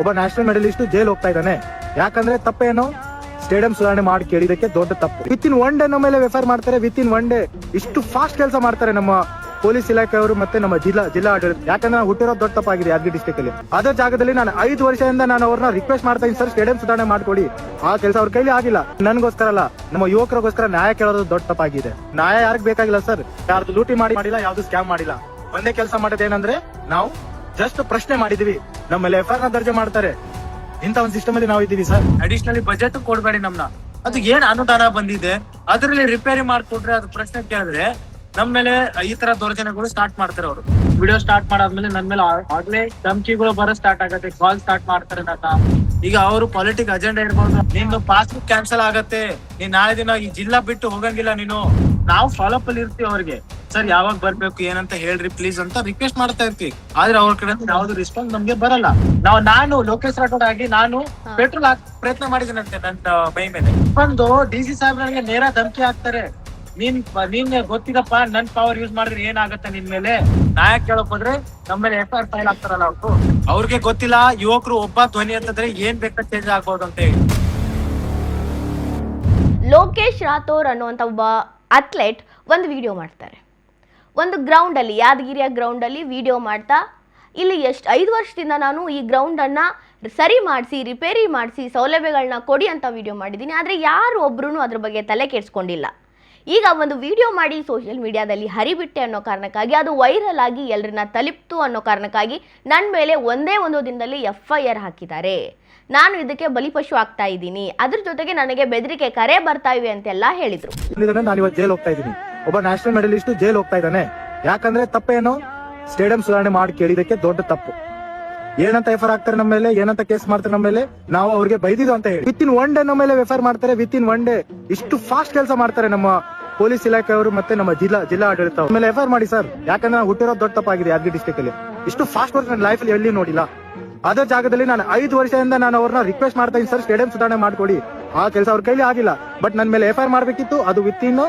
ಒಬ್ಬ national medallist jail ಹೋಗ್ತಾ ಇದ್ದಾನೆ. ಯಾಕಂದ್ರೆ ತಪ್ಪೇನು, ಸ್ಟೇಡಿಯಂ ಸುಧಾರಣೆ ಮಾಡಿ ಕೇಳಿದಕ್ಕೆ ದೊಡ್ಡ ತಪ್ಪು. ವಿತ್ ಇನ್ 1 ಡೇ ನಮ್ಮ ಮೇಲೆ ಎಫ್ಐಆರ್ ಮಾಡ್ತಾರೆ. ವಿತ್ ಇನ್ 1 ಡೇ ಇಷ್ಟು ಫಾಸ್ಟ್ ಕೆಲಸ ಮಾಡ್ತಾರೆ ನಮ್ಮ ಪೊಲೀಸ್ ಇಲಾಖೆಯವರು ಮತ್ತೆ ನಮ್ಮ ಜಿಲ್ಲಾ ಆಡಳಿತ. ಯಾಕಂದ್ರೆ ನಾವು ಹುಟ್ಟಿರೋದು ದೊಡ್ಡ ತಪ್ಪಾಗಿದೆ ಯಾದಗಿರಿ ಡಿಸ್ಟ್ರಿಕ್ಟ್ ಅಲ್ಲಿ. ಅದೇ ಜಾಗದಲ್ಲಿ ನಾನು 5 ವರ್ಷದಿಂದ ನಾನು ಅವ್ರನ್ನ ರಿಕ್ವೆಸ್ಟ್ ಮಾಡ್ತಾ ಇದ್ದೀನಿ, ಸರ್ ಸ್ಟೇಡಿಯಂ ಸುಧಾರಣೆ ಮಾಡ್ಕೊಡಿ. ಆ ಕೆಲಸ ಅವ್ರ ಕೈಲಿ ಆಗಿಲ್ಲ. ನನ್ಗೋಸ್ಕರ ಅಲ್ಲ, ನಮ್ಮ ಯುವಕರಿಗೋಸ್ಕರ ನ್ಯಾಯ ಕೇಳೋದು ದೊಡ್ಡ ತಪ್ಪಾಗಿದೆ. ನ್ಯಾಯ ಯಾರಿಗ್ ಬೇಕಾಗಿಲ್ಲ ಸರ್, ಯಾರ್ದು ಲೂಟಿ ಮಾಡಿಲ್ಲ, ಯಾವ್ದು ಸ್ಕ್ಯಾಮ್ ಮಾಡಿಲ್ಲ. ಒಂದೇ ಕೆಲಸ ಮಾಡೋದೇನಂದ್ರೆ ನಾವು ಜಸ್ಟ್ ಪ್ರಶ್ನೆ ಮಾಡಿದೀವಿ, ನಮ್ಮ ಮೇಲೆ ಎಫ್ಐಆರ್ ದರ್ಜೆ ಮಾಡ್ತಾರೆ. ಇಂತ ಒಂದು ಸಿಸ್ಟಮ್ ಅಲ್ಲಿ ನಾವು ಇದ್ದೀವಿ ಸರ್. ಅಡಿಷನಲಿ ಬಜೆಟ್ ಕೊಡ್ಬೇಡಿ ನಮ್ನ. ಅದು ಏನ್ ಅನುದಾನ ಬಂದಿದೆ ಅದ್ರಲ್ಲಿ ರಿಪೇರಿ ಮಾಡ್ಕೊಟ್ರೆ ಅದು ಪ್ರಶ್ನೆ ಕೇಳಿದ್ರೆ ನಮ್ ಮೇಲೆ ಈ ತರ ದೌರ್ಜನ್ಯಗಳು ಸ್ಟಾರ್ಟ್ ಮಾಡ್ತಾರೆ. ಅವರು ವಿಡಿಯೋ ಸ್ಟಾರ್ಟ್ ಮಾಡಾದ್ಮೇಲೆ ನನ್ ಮೇಲೆ ಆಗ್ಲೇ ಧಮಕಿಗಳು ಬರೋ ಸ್ಟಾರ್ಟ್ ಆಗತ್ತೆ, ಕಾಲ್ ಸ್ಟಾರ್ಟ್ ಮಾಡ್ತಾರೆ ನನ್ನ. ಈಗ ಅವರು ಪೊಲಿಟಿಕ್ ಅಜೆಂಡಾ ಇರ್ಬೋದು, ನಿಂದು ಪಾಸ್ಬುಕ್ ಕ್ಯಾನ್ಸಲ್ ಆಗತ್ತೆ, ನೀನ್ ನಾಳೆ ದಿನ ಈ ಜಿಲ್ಲಾ ಬಿಟ್ಟು ಹೋಗಂಗಿಲ್ಲ ನೀನು. ನಾವು ಫಾಲೋಅಪ್ ಅಲ್ಲಿ ಇರ್ತೀವಿ ಅವ್ರಿಗೆ, ಸರ್ ಯಾವಾಗ ಬರ್ಬೇಕು ಏನಂತ ಹೇಳ್ರಿ ಪ್ಲೀಸ್ ಅಂತ ರಿಕ್ವೆಸ್ಟ್ ಮಾಡ್ತಾ ಇರ್ತೀವಿ. ಆದ್ರೆ ಅವ್ರ ಕಡೆ ಯಾವ್ದು ರೆಸ್ಪಾನ್ಸ್ ನಮ್ಗೆ ಬರಲ್ಲ. ನಾನು ಲೋಕೇಶ್ ರಾಠೋಡ್ ಆಗಿ ನಾನು ಪೆಟ್ರೋಲ್ ಹಾಕ್ ಪ್ರಯತ್ನ ಮಾಡಿದ್ದೀನಂತೆ ನನ್ನ ಮೈ ಮೇಲೆ. ಒಂದು DC ಸಾಹೇಬ್ ನನಗೆ ನೇರ ಧಮಕಿ ಹಾಕ್ತಾರೆ, ನೀನ್ ಗೊತ್ತಿದಪ್ಪ ನನ್ ಪವರ್ ಯೂಸ್ ಮಾಡಿದ್ರೆ ಏನಾಗತ್ತೆ ನಿನ್ ಮೇಲೆ, ನ್ಯಾಯ ಕೇಳಕ್ ಹೋದ್ರೆ ನಮ್ಮ ಮೇಲೆ ಎಫ್ಐಆರ್ ಫೈಲ್ ಆಗ್ತಾರಲ್ಲ ಅವ್ರು. ಅವ್ರಿಗೆ ಗೊತ್ತಿಲ್ಲ ಯುವಕರು ಒಬ್ಬ ಧ್ವನಿ ಅಂತಂದ್ರೆ ಏನ್ ಬೇಕಾದ್ರೆ ಚೇಂಜ್ ಆಗ್ಬೋದು ಅಂತ ಹೇಳಿ. ಲೋಕೇಶ್ ರಾಥೋರ್ ಅನ್ನುವಂಥ ಒಬ್ಬ ಅಥ್ಲೆಟ್ ಒಂದು ವಿಡಿಯೋ ಮಾಡ್ತಾರೆ. ಒಂದು ಗ್ರೌಂಡಲ್ಲಿ, ಯಾದಗಿರಿಯ ಗ್ರೌಂಡಲ್ಲಿ ವಿಡಿಯೋ ಮಾಡ್ತಾ, ಇಲ್ಲಿ 5 ವರ್ಷದಿಂದ ನಾನು ಈ ಗ್ರೌಂಡನ್ನು ಸರಿ ಮಾಡಿಸಿ, ರಿಪೇರಿ ಮಾಡಿಸಿ, ಸೌಲಭ್ಯಗಳನ್ನ ಕೊಡಿ ಅಂತ ವಿಡಿಯೋ ಮಾಡಿದ್ದೀನಿ. ಆದರೆ ಯಾರು ಒಬ್ರು ಅದ್ರ ಬಗ್ಗೆ ತಲೆ ಕೆಡಿಸ್ಕೊಂಡಿಲ್ಲ. ಈಗ ಒಂದು ವಿಡಿಯೋ ಮಾಡಿ ಸೋಷಿಯಲ್ ಮೀಡಿಯಾದಲ್ಲಿ ಹರಿಬಿಟ್ಟೆ ಅನ್ನೋ ಕಾರಣಕ್ಕಾಗಿ, ಅದು ವೈರಲ್ ಆಗಿ ಎಲ್ಲರನ್ನ ತಲುಪ್ತು ಅನ್ನೋ ಕಾರಣಕ್ಕಾಗಿ ನನ್ನ ಮೇಲೆ ಒಂದೇ ಒಂದು ದಿನದಲ್ಲಿ FIR ಹಾಕಿದ್ದಾರೆ. ನಾನು ಇದಕ್ಕೆ ಬಲಿಪಶು ಆಗ್ತಾ ಇದ್ದೀನಿ, ಅದ್ರ ಜೊತೆಗೆ ನನಗೆ ಬೆದರಿಕೆ ಕರೆ ಬರ್ತಾ ಇವೆ ಅಂತೆಲ್ಲ ಹೇಳಿದ್ರು. ನಾನು ಇವತ್ತು ಜೈಲ್ ಹೋಗ್ತಾ ಇದ್ದೀನಿ. ಒಬ್ಬ ನ್ಯಾಷನಲ್ ಮೆಡಲಿಸ್ಟ್ ಜೈಲ್ ಹೋಗ್ತಾ ಇದ್ದಾನೆ. ಯಾಕಂದ್ರೆ ತಪ್ಪೇನು, ಸ್ಟೇಡಿಯಂ ಸುಧಾರಣೆ ಮಾಡಿ ಕೇಳಿದಕ್ಕೆ ದೊಡ್ಡ ತಪ್ಪು. ಏನಂತ ಎಫ್ಐಆರ್ ಆಗ್ತಾರೆ ನಮ್ಮ ಮೇಲೆ, ಏನಂತ ಕೇಸ್ ಮಾಡ್ತಾರೆ ನಮ್ಮ ಮೇಲೆ, ನಾವು ಅವ್ರಿಗೆ ಬೈದಿದ್ದು ಅಂತ ಹೇಳಿ. ವಿತ್ ಇನ್ 1 ಡೇ ನಮ್ಮ ಮೇಲೆ ಎಫ್ಐಆರ್ ಮಾಡ್ತಾರೆ. ವಿತ್ ಇನ್ 1 ಡೇ ಇಷ್ಟು ಫಾಸ್ಟ್ ಕೆಲಸ ಮಾಡ್ತಾರೆ ನಮ್ಮ ಪೊಲೀಸ್ ಇಲಾಖೆಯವರು ಮತ್ತೆ ನಮ್ಮ ಜಿಲ್ಲಾ ಆಡಳಿತ. ಮೇಲೆ ಎಫ್ಐಆರ್ ಮಾಡಿ ಸರ್, ಯಾಕಂದ್ರೆ ನಾವು ಹುಟ್ಟಿರೋದು ದೊಡ್ಡ ತಪ್ಪಾಗಿದೆ ಯಾದಗಿರಿ ಡಿಸ್ಟ್ರಿಕ್ಟ್ ಅಲ್ಲಿ. ಇಷ್ಟು ಫಾಸ್ಟ್ ವರ್ಕ್ ನನ್ನ ಲೈಫ್ ಅಲ್ಲಿ ಎಲ್ಲಿ ನೋಡಿಲ್ಲ. ಅದೇ ಜಾಗದಲ್ಲಿ ನಾನು 5 ವರ್ಷದಿಂದ ನಾನು ಅವ್ರನ್ನ ರಿಕ್ವೆಸ್ಟ್ ಮಾಡ್ತಾ ಇದ್ದೀನಿ, ಸರ್ ಸ್ಟೇಡಿಯಂ ಸುಧಾರಣೆ ಮಾಡ್ಕೊಡಿ. ಆ ಕೆಲಸ ಅವ್ರ ಕೈಲಿ ಆಗಿಲ್ಲ. ಬಟ್ ನನ್ನ ಮೇಲೆ ಎಫ್ಐಆರ್ ಮಾಡ್ಬೇಕಿತ್ತು, ಅದು ವಿತ್ ಇನ್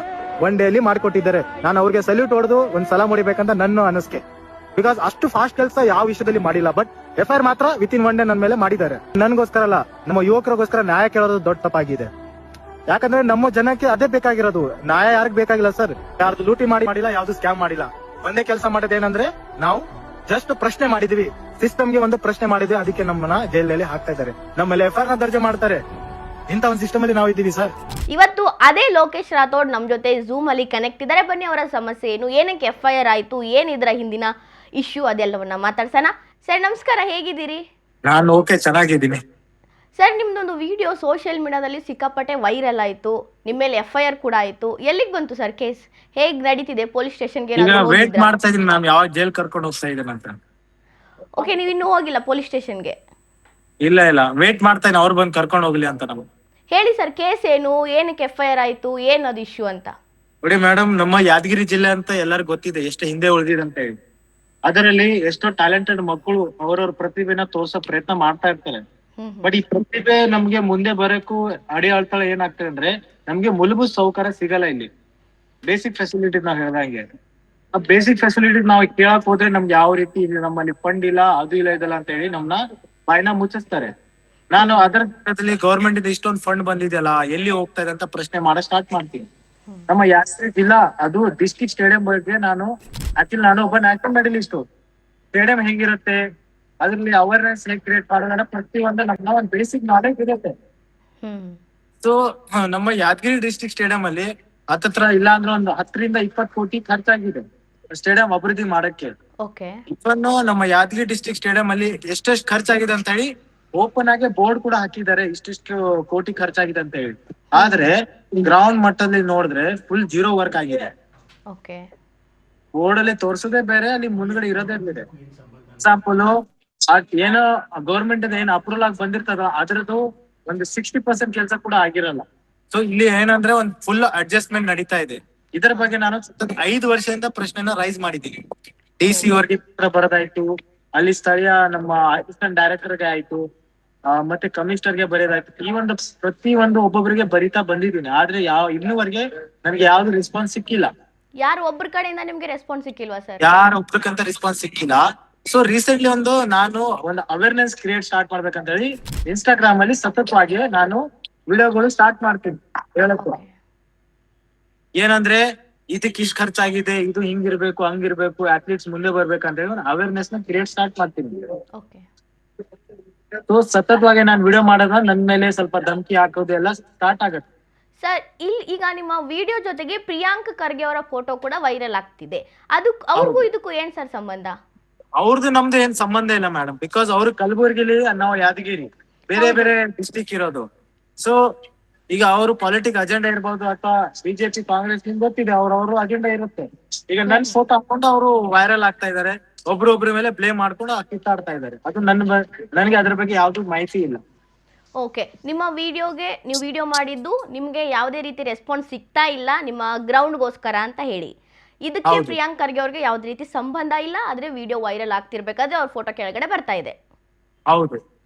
1 ಡೇ ಅಲ್ಲಿ ಮಾಡ್ಕೊಟ್ಟಿದ್ದಾರೆ. ನಾನು ಅವ್ರಿಗೆ ಸಲ್ಯೂಟ್ ಹೊಡೆದು ಒಂದ್ ಸಲ ಮುಡಿಬೇಕಂತ ನನ್ನ ಅನಿಸಿಕೆ. ಬಿಕಾಸ್ ಅಷ್ಟು ಫಾಸ್ಟ್ ಕೆಲಸ ಯಾವ ವಿಷಯದಲ್ಲಿ ಮಾಡಿಲ್ಲ. ಬಟ್ ಎಫ್ಐಆರ್ ಮಾತ್ರ ವಿತ್ ಇನ್ 1 ಡೇ ನನ್ನ ಮೇಲೆ ಮಾಡಿದ್ದಾರೆ. ನನ್ಗೋಸ್ಕರ ಅಲ್ಲ, ನಮ್ಮ ಯುವಕರಿಗೋಸ್ಕರ ನ್ಯಾಯ ಕೇಳೋದು ದೊಡ್ಡ ತಪ್ಪಾಗಿದೆ. ಯಾಕಂದ್ರೆ ನಮ್ಮ ಜನಕ್ಕೆ ಅದೇ ಬೇಕಾಗಿರೋದು, ನ್ಯಾಯ ಯಾರಿಗ್ ಬೇಕಾಗಿಲ್ಲ ಸರ್, ಯಾರ್ದು ಲೂಟಿ ಮಾಡಿಲ್ಲ, ಯಾವ್ದು ಸ್ಕ್ಯಾಮ್ ಮಾಡಿಲ್ಲ. ಒಂದೇ ಕೆಲಸ ಮಾಡೋದೇನಂದ್ರೆ ನಾವು ಜಸ್ಟ್ ಪ್ರಶ್ನೆ ಮಾಡಿದೀವಿ, ಸಿಸ್ಟಮ್ಗೆ ಒಂದು ಪ್ರಶ್ನೆ ಮಾಡಿದ್ವಿ, ಅದಕ್ಕೆ ನಮ್ಮನ್ನ ಜೈಲಲ್ಲಿ ಹಾಕ್ತಾ ಇದ್ದಾರೆ. ನಮ್ಮಲ್ಲಿ ಎಫ್ಐಆರ್ ದರ್ಜೆ ಮಾಡ್ತಾರೆ. ಇಂತ ಒಂದು ಸಿಸ್ಟಮ್ ಅಲ್ಲಿ ನಾವು ಇದ್ದೀವಿ ಸರ್. ಇವತ್ತು ಅದೇ ಲೋಕೇಶ್ ರಾಥೋಡ್ ನಮ್ ಜೊತೆ ಝೂಮ್ ಅಲ್ಲಿ ಕನೆಕ್ಟ್ ಇದ್ದಾರೆ. ಬನ್ನಿ ಅವರ ಸಮಸ್ಯೆ ಏನು, ಏನಕ್ಕೆ FIR ಆಯ್ತು, ಏನಿದ್ರ ಹಿಂದಿನ ಇಶ್ಯೂ, ಅದೆಲ್ಲವನ್ನ ಮಾತಾಡ್ಸೋಣ. ಸರ್ ನಮಸ್ಕಾರ, ಹೇಗಿದ್ದೀರಿ? ನಾನು ಓಕೆ, ಚೆನ್ನಾಗಿದ್ದೀನಿ. ಸರ್ ನಿಮ್ದೊಂದು ವಿಡಿಯೋ ಸೋಷಿಯಲ್ ಮೀಡಿಯಾದಲ್ಲಿ ಸಿಕ್ಕಾಪಟ್ಟೆ ವೈರಲ್ ಆಯ್ತು, ನಿಮ್ಮ ಮೇಲೆ FIR ಕೂಡ ಆಯ್ತು. ಎಲ್ಲಿಗೆ ಬಂತು ಸರ್ ಕೇಸ್, ಹೇಗ್ ನಡೀತಿದೆ? ಪೊಲೀಸ್ ಸ್ಟೇಷನ್ಗೆ ವೇಟ್ ಮಾಡ್ತಾ ಇದೀನಿ ನಾನು, ಯಾವಾಗ ಜೈಲ್ ಕರ್ಕೊಂಡು ಹೋಗ್ತಾ ಇದ್ದೇನೆ ಅಂತ. ಓಕೆ, ನೀವು ಇನ್ನೂ ಹೋಗಿಲ್ಲ ಪೊಲೀಸ್ ಸ್ಟೇಷನ್ಗೆ? ಇಲ್ಲ ವೇಟ್ ಮಾಡ್ತಾ ಇದ್ದೀನಿ, ಅವ್ರು ಬಂದು ಕರ್ಕೊಂಡು ಹೋಗ್ಲಿ ಅಂತ. ನಮ್ಗೆ ಹೇಳಿ ಸರ್, ಕೇಸ್ ಏನು, ಏನಕ್ಕೆ FIR ಆಯ್ತು, ಏನದು ಇಶ್ಯೂ ಅಂತ? ನೋಡಿ ಮೇಡಮ್, ನಮ್ಮ ಯಾದಗಿರಿ ಜಿಲ್ಲೆ ಅಂತ ಎಲ್ಲರಿಗೂ ಗೊತ್ತಿದೆ, ಎಷ್ಟು ಹಿಂದೆ ಉಳಿದಿದೆ ಅಂತ ಹೇಳಿ. ಅದರಲ್ಲಿ ಎಷ್ಟೋ ಟ್ಯಾಲೆಂಟೆಡ್ ಮಕ್ಕಳು ಅವರವ್ರ ಪ್ರತಿಭೆನ ತೋರ್ಸೋ ಪ್ರಯತ್ನ ಮಾಡ್ತಾ ಇರ್ತಾರೆ. ಬಟ್ ಈ ಪ್ರತಿಭೆ ನಮ್ಗೆ ಮುಂದೆ ಬರಕ್ಕೂ ಅಡಿಯಾಳ್ತಾಳ ಏನಾಗ್ತದೆ ಅಂದ್ರೆ, ನಮ್ಗೆ ಮೂಲಭೂತ ಸೌಕರ್ಯ ಸಿಗಲ್ಲ. ಇಲ್ಲಿ ಬೇಸಿಕ್ ಫೆಸಿಲಿಟಿ ನಾವ್ ಹೇಳ್ದಂಗೆ, ಆ ಬೇಸಿಕ್ ಫೆಸಿಲಿಟಿ ನಾವ್ ಕೇಳಕ್ ಹೋದ್ರೆ ನಮ್ಗೆ ಯಾವ ರೀತಿ ನಮ್ಮಲ್ಲಿ ಫಂಡ್ ಇಲ್ಲ, ಅದು ಇಲ್ಲ ಇದಲ್ಲ ಅಂತ ಹೇಳಿ ನಮ್ನ ಬಾಯ್ನ ಮುಚ್ಚಿಸ್ತಾರೆ. ನಾನು ಅದರ ಗವರ್ಮೆಂಟ್ ಇಂದ ಇಷ್ಟೊಂದು ಫಂಡ್ ಬಂದಿದೆಯಲ್ಲ, ಎಲ್ಲಿ ಹೋಗ್ತಾ ಇದೆ ಅಂತ ಪ್ರಶ್ನೆ ಮಾಡಕ್ ಸ್ಟಾರ್ಟ್ ಮಾಡ್ತೀನಿ. ನಮ್ಮ ಯಾದಗಿರಿ ಜಿಲ್ಲಾ ಅದು ಡಿಸ್ಟ್ರಿಕ್ಟ್ ಸ್ಟೇಡಿಯಂ ಬಗ್ಗೆ ನಾನು ಒಬ್ಬ ನ್ಯಾಷನಲ್ ಮೆಡಲಿಸ್ಟ್. ಸ್ಟೇಡಿಯಂ ಹೆಂಗಿರುತ್ತೆ, ಅದ್ರಲ್ಲಿ ಅವೇರ್ನೆಸ್ ಹೇಗೆ ಕ್ರಿಯೇಟ್ ಮಾಡೋದನ್ನ ಪ್ರತಿಯೊಂದು ನಮ್ಮ ಒಂದು ಬೇಸಿಕ್ ನಾಲೆಜ್ ಇರುತ್ತೆ. ಸೊ ನಮ್ಮ ಯಾದಗಿರಿ ಡಿಸ್ಟ್ರಿಕ್ಟ್ ಸ್ಟೇಡಿಯಂ ಅಲ್ಲಿ ಹತ್ತತ್ರ ಇಲ್ಲ ಅಂದ್ರೆ ಒಂದು 10 ರಿಂದ 20 ಕೋಟಿ ಖರ್ಚಾಗಿದೆ ಸ್ಟೇಡಿಯಂ ಅಭಿವೃದ್ಧಿ ಮಾಡಕ್ಕೆ. ಇನ್ನು ನಮ್ಮ ಯಾದಗಿರಿ ಡಿಸ್ಟ್ರಿಕ್ಟ್ ಸ್ಟೇಡಿಯಂ ಅಲ್ಲಿ ಎಷ್ಟೆಷ್ಟು ಖರ್ಚಾಗಿದೆ ಅಂತ ಹೇಳಿ ಓಪನ್ ಆಗಿ ಬೋರ್ಡ್ ಕೂಡ ಹಾಕಿದ್ದಾರೆ, ಇಷ್ಟಿಷ್ಟು ಕೋಟಿ ಖರ್ಚಾಗಿದೆ ಅಂತ ಹೇಳಿ. ಆದ್ರೆ ಗ್ರೌಂಡ್ ಮಟ್ಟದಲ್ಲಿ ನೋಡಿದ್ರೆ ಫುಲ್ ಜೀರೋ ವರ್ಕ್ ಆಗಿದೆ. ಬೋರ್ಡ್ ಅಲ್ಲಿ ತೋರ್ಸೋದೇ ಬೇರೆ, ಅಲ್ಲಿ ಮುಂದ್ಗಡೆ ಇರೋದೇ ಬೇರೆ. ಎಕ್ಸಾಂಪಲ್, ಏನೋ ಗೌರ್ಮೆಂಟ್ ಏನ್ ಅಪ್ರೂವಲ್ ಆಗಿ ಬಂದಿರ್ತದ ಅದ್ರದ್ದು ಒಂದು 60% ಕೆಲಸ ಕೂಡ ಆಗಿರಲ್ಲ. ಸೊ ಇಲ್ಲಿ ಏನಂದ್ರೆ ಒಂದು ಫುಲ್ ಅಡ್ಜಸ್ಟ್ಮೆಂಟ್ ನಡೀತಾ ಇದೆ. ಇದರ ಬಗ್ಗೆ ನಾನು 5 ವರ್ಷದಿಂದ ಪ್ರಶ್ನೆನ ರೈಸ್ ಮಾಡಿದ್ದೀನಿ. DC ಅವ್ರಿಗೆ ಪತ್ರ ಬರೋದಾಯ್ತು, ಅಲ್ಲಿ ಸ್ಥಳೀಯ ನಮ್ಮ ಅಸಿಸ್ಟೆಂಟ್ ಡೈರೆಕ್ಟರ್ಗೆ ಆಯ್ತು, ಮತ್ತೆ ಕಮಿಷನರ್ಗೆ ಬರೆಯೋದಾಯ್ತು. ಈ ಒಂದು ಪ್ರತಿಯೊಂದು ಒಬ್ಬೊಬ್ಬರಿಗೆ ಬರಿತಾ ಬಂದಿದ್ದೀನಿ. ಆದ್ರೆ ಇನ್ನೂವರೆಗೆ ನನಗೆ ಯಾವ್ದು ರೆಸ್ಪಾನ್ಸ್ ಸಿಕ್ಕಿಲ್ಲ. ಯಾರು ಒಬ್ಬರ ಕಡೆಯಿಂದ ನಿಮ್ಗೆ ರೆಸ್ಪಾನ್ಸ್ ಸಿಕ್ಕಿಲ್ವಾ ಸರ್? ಯಾರು ಒಬ್ರಕ್ಕಂತ ರೆಸ್ಪಾನ್ಸ್ ಸಿಕ್ಕಿಲ್ಲ. ಸೊ ರೀಸೆಂಟ್ಲಿ ನಾನು ಒಂದು ಅವೇರ್ನೆಸ್ ಕ್ರಿಯೇಟ್ ಸ್ಟಾರ್ಟ್ ಮಾಡ್ಬೇಕಂತ ಹೇಳಿ ಇನ್ಸ್ಟಾಗ್ರಾಮ್ ಅಲ್ಲಿ ಸತತವಾಗಿ ನಾನು ವಿಡಿಯೋಗಳು ಸ್ಟಾರ್ಟ್ ಮಾಡ್ತೀನಿ ಹೇಳಕ್ಕೆ. ಏನಂದ್ರೆ ಇದಕ್ಕೆ ಇಷ್ಟ ಖರ್ಚಾಗಿದೆ, ಇದು ಹಿಂಗಿರ್ಬೇಕು ಹಂಗಿರ್ಬೇಕು, ಅಥ್ಲೀಟ್ಸ್ ಮುಂದೆ ಬರ್ಬೇಕಂತ ಹೇಳಿ ಅವೇರ್ನೆಸ್ ನ ಕ್ರಿಯೇಟ್ ಸ್ಟಾರ್ಟ್ ಮಾಡ್ತೀನಿ. ಓಕೆ ಸೊ ಸತತವಾಗಿ ನಾನು ವಿಡಿಯೋ ಮಾಡೋದ ನನ್ ಮೇಲೆ ಸ್ವಲ್ಪ ಧಮಕಿ ಹಾಕೋದು ಎಲ್ಲ ಸ್ಟಾರ್ಟ್ ಆಗತ್ತೆ. ಸರ್, ಈಗ ನಿಮ್ಮ ವಿಡಿಯೋ ಜೊತೆಗೆ ಪ್ರಿಯಾಂಕ್ ಖರ್ಗೆ ಅವರ ಫೋಟೋ ಕೂಡ ವೈರಲ್ ಆಗ್ತಿದೆ. ಅದು ಅವ್ರಿಗೂ ಇದಕ್ಕೂ ಏನ್ ಸರ್ ಸಂಬಂಧ? ಅವ್ರದ್ದು ನಮ್ದು ಏನ್ ಸಂಬಂಧ ಇಲ್ಲ ಮೇಡಮ್, ಬಿಕಾಸ್ ಅವ್ರು ಕಲಬುರ್ಗಿಲಿ, ನಾವು ಯಾದಗಿರಿ, ಬೇರೆ ಬೇರೆ ಡಿಸ್ಟಿಕ್ ಇರೋದು. ಸೊ ಈಗ ಅವರು ಪೊಲಿಟಿಕ್ ಅಜೆಂಡಾ ಇರ್ಬೋದು ಅಥವಾ ಬಿಜೆಪಿ ಕಾಂಗ್ರೆಸ್ ನಿಮ್ಗೆ ಗೊತ್ತಿದೆ, ಅವ್ರವ್ರ ಅಜೆಂಡಾ ಇರುತ್ತೆ. ಈಗ ನನ್ ಫೋಟೋ ಹಾಕೊಂಡು ಅವರು ವೈರಲ್ ಆಗ್ತಾ ಇದಾರೆ, ಒಬ್ರೊಬ್ರ ಮೇಲೆ ಬ್ಲೇಮ್ ಮಾಡ್ಕೊಂಡು ಕಿತ್ತಾಡ್ತಾ ಇದಾರೆ. ಅದು ನನಗೆ ಅದ್ರ ಬಗ್ಗೆ ಯಾವ್ದು ಮಾಹಿತಿ ಇಲ್ಲ. ಓಕೆ, ನಿಮ್ಮ ವಿಡಿಯೋಗೆ ನೀವು ವಿಡಿಯೋ ಮಾಡಿದ್ದು ನಿಮ್ಗೆ ಯಾವುದೇ ರೀತಿ ರೆಸ್ಪಾನ್ಸ್ ಸಿಗ್ತಾ ಇಲ್ಲ ನಿಮ್ಮ ಗ್ರೌಂಡ್ಗೋಸ್ಕರ ಅಂತ ಹೇಳಿ. ಇದಕ್ಕೆ ಪ್ರಿಯಾಂಕ್ ಖರ್ಗೆ ಅವ್ರಿಗೆ ಯಾವ್ದೇ ರೀತಿ ಸಂಬಂಧ ಇಲ್ಲ, ಆದ್ರೆ ವಿಡಿಯೋ ವೈರಲ್ ಆಗ್ತಿರ್ಬೇಕಾದ್ರೆ ಅವ್ರ ಫೋಟೋ ಕೆಳಗಡೆ ಬರ್ತಾ ಇದೆ. ಹೌದು.